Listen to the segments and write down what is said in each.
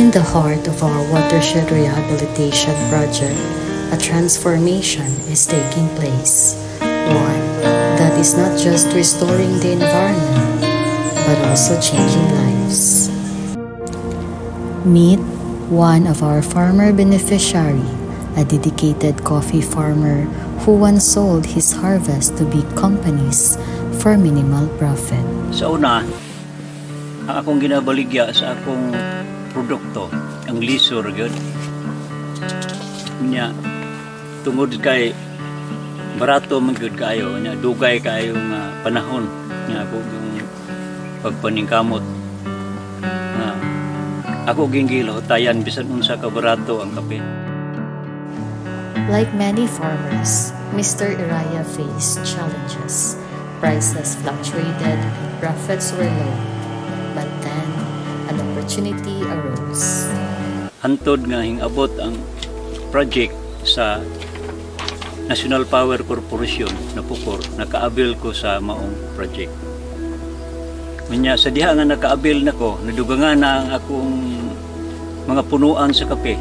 In the heart of our watershed rehabilitation project, a transformation is taking place. One that is not just restoring the environment, but also changing lives. Meet one of our farmer beneficiary, a dedicated coffee farmer who once sold his harvest to big companies for minimal profit. Sa una, ang akong ginabaligya sa akong produkto, ang lisur yun. Nya, tungod kay barato magyud kayo, nya dugay kayo nga panahon nga ako yung pagpaningkamot nga ako ginggilo tayan bisan unsa ka barato ang kape. Like many farmers, Mr. Iraya faced challenges. Prices fluctuated and profits were low. But then, an opportunity arose. Hantod nga hingabot ang project sa National Power Corporation na Pukor, nakaabil ko sa maong project. Unya sa diha nga nakaabil nako, nadugangan na ang akong mga punuan sa kape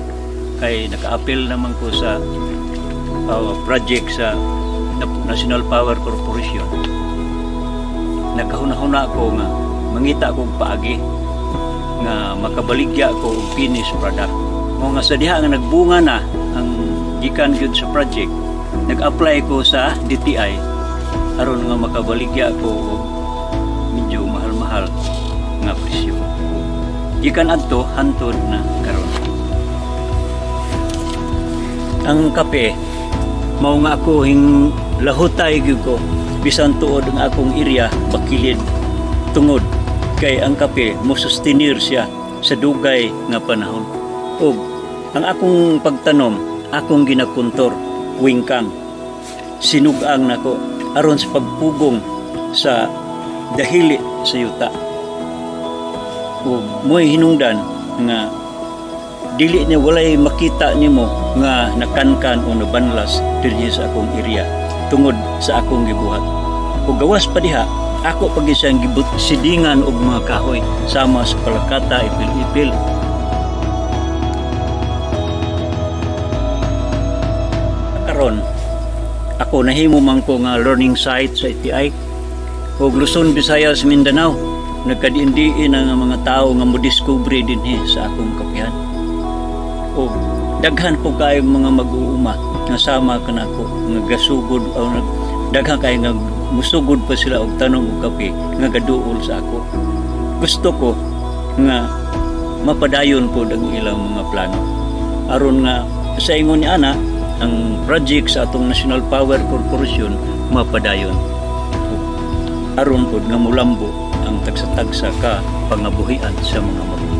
kay nakaapil naman ko sa project sa National Power Corporation. Nagkahuna-huna ko nga mangita kong paagi nga makabaligya ko og finished product. Mo nga sa diha nga nagbunga na ang gikan gyud sa project, nag-apply ko sa DTI aron nga makabaligya ko og medyo mahal-mahal nga presyo. Gikan adto hantod na karon. Ang kape mao nga ako hing lahutay gyud ko bisan tuod ang akong area bakilid tungod kay ang kape mo sustenir siya sa dugay nga panahon. Ug ang akong pagtanom akong ginakontor wingkang sinug-ang nako aron sa pagpugong sa dahili sa yuta. Ug mo'y hinungdan nga dili niya walay makita nimo nga nakankan o nabanlas dinhi sa akong area tungod sa akong gibuhat. Ug gawas pa diha ako pag isang sidingan og mga kahoy sama sa palakata ipil-ipil. Karon ako nahimo man ko nga learning site sa ITI ug Luzon, Visayas, Mindanao. Nagkadiin-diin ang mga tao nga modiskubre dinhi sa akong kapihan. O daghan po kayong mga mag-uuma nga sama kanako nga gasugod o daghan kayo nga musugod pa sila og tanong og kape nga gaduol sa ako. Gusto ko nga mapadayon po ang ilang mga plano aron nga sa ingon ni ana ang project sa atong National Power Corporation mapadayon aron po nga mulambo ang tagsa-tagsa ka pangabuhian sa mga magulang.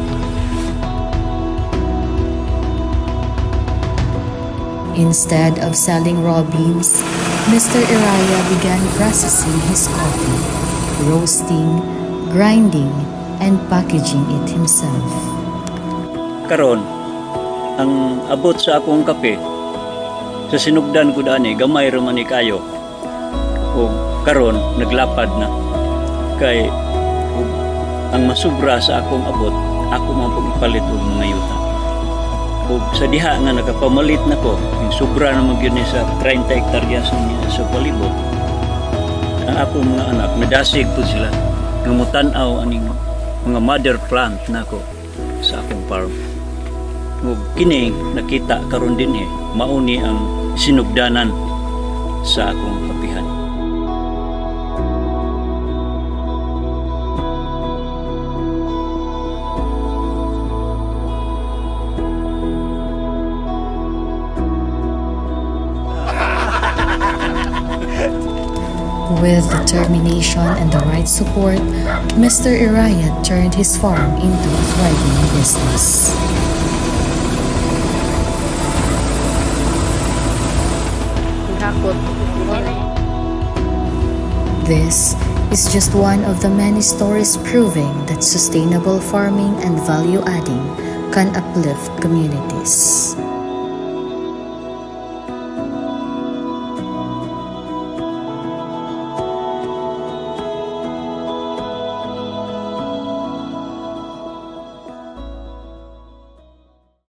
Instead of selling raw beans, Mr. Iraya began processing his coffee, roasting, grinding, and packaging it himself. Karon, ang abot sa akong kape, sa sinugdan ko dani, gamay raman ni kayo. O karon, naglapad na. Kay, ang masubra sa akong abot, ako man pag-ipalit og mga yuta. Ug sa diha nga nakapamalit na ko yung sobra na magyud sa 30 hektaryas sa palibot ang akong mga anak nadasig po sila nga mutan-aw aning mga mother plant nako sa akong farm. Ug kini nakita karon din mauni ang sinugdanan sa akong kapihan. With determination and the right support, Mr. Iraya turned his farm into a thriving business. This is just one of the many stories proving that sustainable farming and value adding can uplift communities.